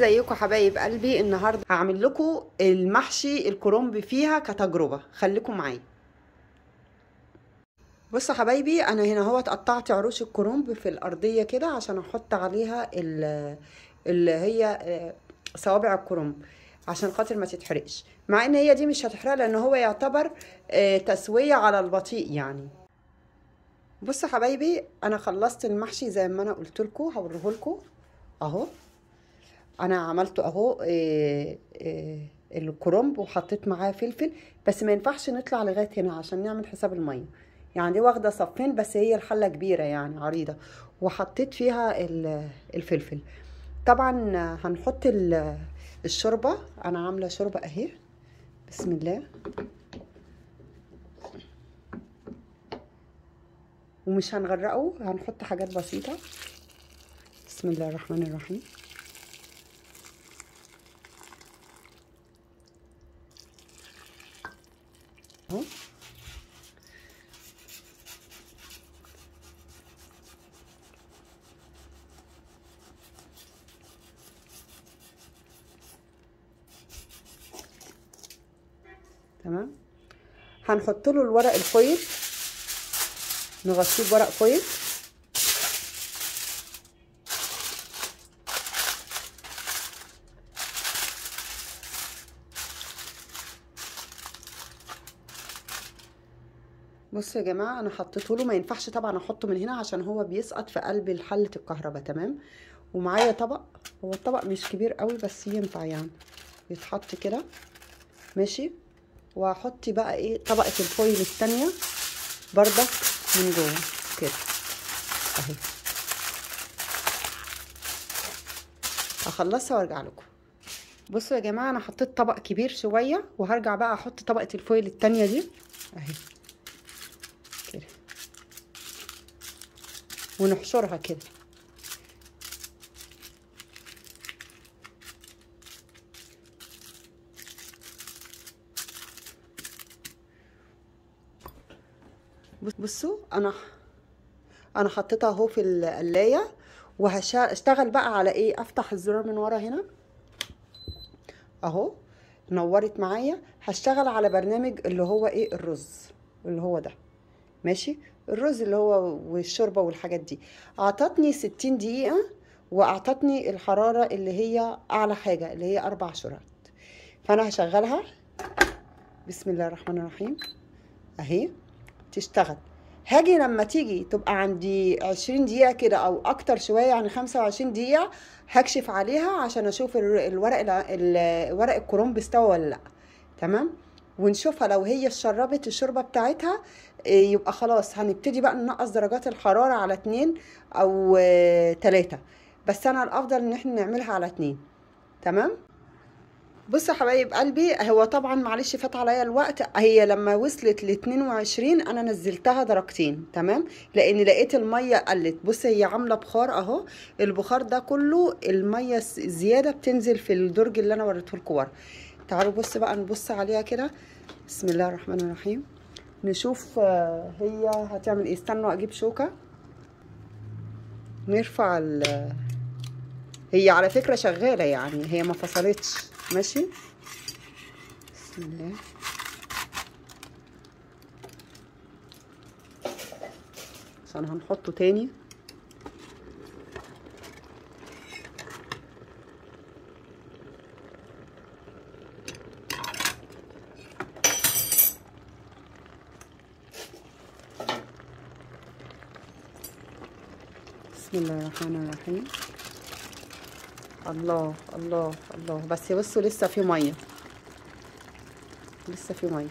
ازيكم حبايب قلبي. النهارده هعمل لكم المحشي الكرنب فيها كتجربه، خليكم معايا. بصوا حبايبي، انا هنا اهو قطعت عروش الكرنب في الارضيه كده عشان احط عليها اللي هي صوابع الكرنب عشان خاطر ما تتحرقش، مع ان هي دي مش هتحرق لان هو يعتبر تسويه على البطيء يعني. بصوا حبايبي، انا خلصت المحشي زي ما انا قلت لكم، هوريه لكم اهو. انا عملته اهو الكرنب وحطيت معاه فلفل، بس ما ينفعش نطلع لغايه هنا عشان نعمل حساب الميه. يعني دي واخده صفين بس، هي الحله كبيره يعني عريضه، وحطيت فيها الفلفل. طبعا هنحط الشوربه. انا عامله شوربه اهي، بسم الله. ومش هنغرقه، هنحط حاجات بسيطه. بسم الله الرحمن الرحيم. اهو تمام. هنحط له الورق الفويل، نغطيه بورق فويل. بصوا يا جماعه، انا حطيته له. ما ينفعش طبعا احطه من هنا عشان هو بيسقط في قلب حله الكهرباء، تمام. ومعايا طبق، هو الطبق مش كبير قوي بس ينفع يعني يتحط كده، ماشي. وهحط بقى ايه طبقه الفويل الثانيه بردك من جوه كده اهي. هخلصها وارجع لكم. بصوا يا جماعه، انا حطيت طبق كبير شويه وهرجع بقى احط طبقه الفويل الثانيه دي اهي كده، ونحشرها كده. بصوا، انا حطيتها اهو في القلايه، وهشتغل بقى على ايه. افتح الزرار من ورا هنا اهو، نورت معايا. هشتغل على برنامج اللي هو ايه الرز، اللي هو ده، ماشي. الرز اللي هو والشوربه والحاجات دي. اعطتني 60 دقيقه، واعطتني الحراره اللي هي اعلى حاجه اللي هي 4 شرات. فانا هشغلها. بسم الله الرحمن الرحيم اهي تشتغل. هاجي لما تيجي تبقى عندي 20 دقيقة كده او اكتر شوية، يعني 25 دقيقة، هكشف عليها عشان اشوف ورق الكرنب استوى ولا لا، تمام. ونشوفها لو هي شربت الشوربة بتاعتها، يبقى خلاص هنبتدي بقى ننقص درجات الحرارة على 2 او 3. بس انا الافضل ان احنا نعملها على 2، تمام. بصوا يا حبايب قلبي، هو طبعا معلش فات عليا الوقت. هي لما وصلت ل 22 انا نزلتها درجتين، تمام، لان لقيت الميه قلت. بص هي عامله بخار اهو، البخار ده كله الميه الزياده بتنزل في الدرج اللي انا وريته لكم ورا. تعالوا بص بقى نبص عليها كده. بسم الله الرحمن الرحيم. نشوف هي هتعمل ايه. استنوا اجيب شوكه نرفع هي على فكره شغاله يعني، هي ما فصلتش، ماشي. بسم الله. عشان هنحطه تاني. بسم الله الرحمن الرحيم. الله الله الله. بس بصوا لسه في ميه، لسه في ميه.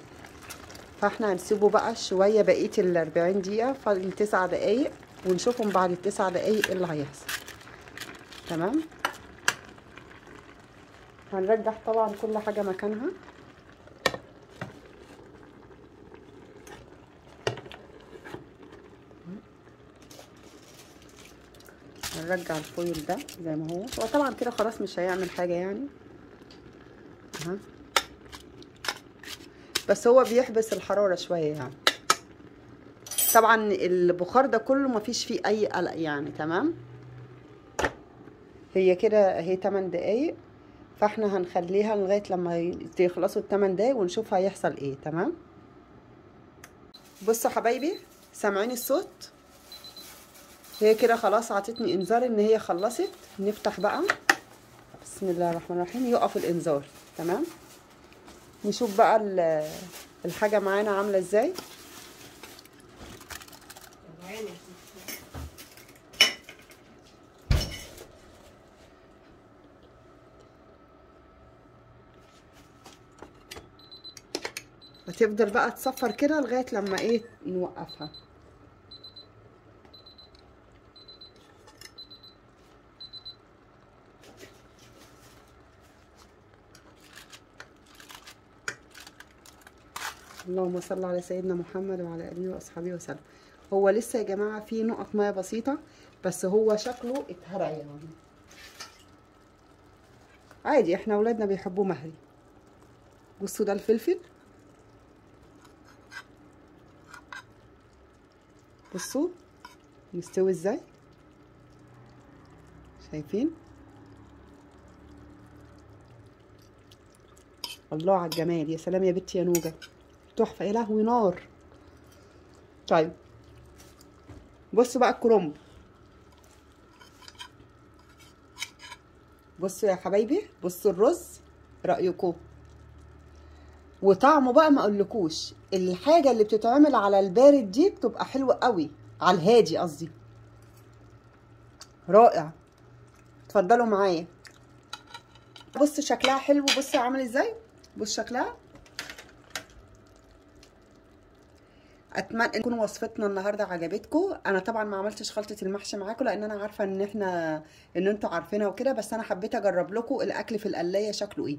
فاحنا هنسيبه بقى شويه بقيه ال 40 دقيقه، فاضل 9 دقايق، ونشوفهم بعد ال9 دقايق ايه اللي هيحصل، تمام. هنرجع طبعا كل حاجه مكانها. هنرجع الفويل ده زي ما هو طبعا كده خلاص مش هيعمل حاجه يعني اها، بس هو بيحبس الحراره شويه يعني. طبعا البخار ده كله مفيش فيه اي قلق يعني، تمام. هي كده اهي 8 دقايق، فاحنا هنخليها لغايه لما يخلصوا ال8 دقايق ونشوف هيحصل ايه. تمام. بصوا حبايبي، سامعين الصوت؟ هي كده خلاص عطتني انذار ان هي خلصت. نفتح بقى، بسم الله الرحمن الرحيم، يقف الانذار. تمام. نشوف بقى الحاجه معانا عامله ازاي. هتفضل بقى تصفر كده لغايه لما ايه نوقفها. اللهم صل على سيدنا محمد وعلى اله واصحابه وسلم. هو لسه يا جماعه في نقط ميه بسيطه، بس هو شكله اتهرى يعني. عادي، احنا اولادنا بيحبوه مهري. بصوا ده الفلفل، بصوا مستوي ازاي، شايفين؟ الله على الجمال، يا سلام يا بنتي يا نوجه، تحفه، يا لهوي نار. طيب بصوا بقى الكرنب، بصوا يا حبايبي، بصوا الرز، رايكم؟ وطعمه بقى ما اقولكوش، الحاجه اللي بتتعمل على البارد دي بتبقى حلوه قوي، على الهادي قصدي، رائع. اتفضلوا معايا. بص شكلها حلو، بص عامل ازاي، بص شكلها. اتمنى تكون وصفتنا النهارده عجبتكم. انا طبعا ما عملتش خلطه المحشي معاكم لان انا عارفه ان انتوا عارفينها وكده، بس انا حبيت اجرب لكم الاكل في القلايه شكله ايه.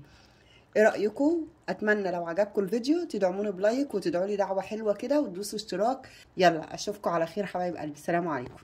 ايه رايكم؟ اتمنى لو عجبكم الفيديو تدعموني بلايك وتدعوا لي دعوه حلوه كده وتدوسوا اشتراك. يلا اشوفكم على خير حبايب قلبي، السلام عليكم.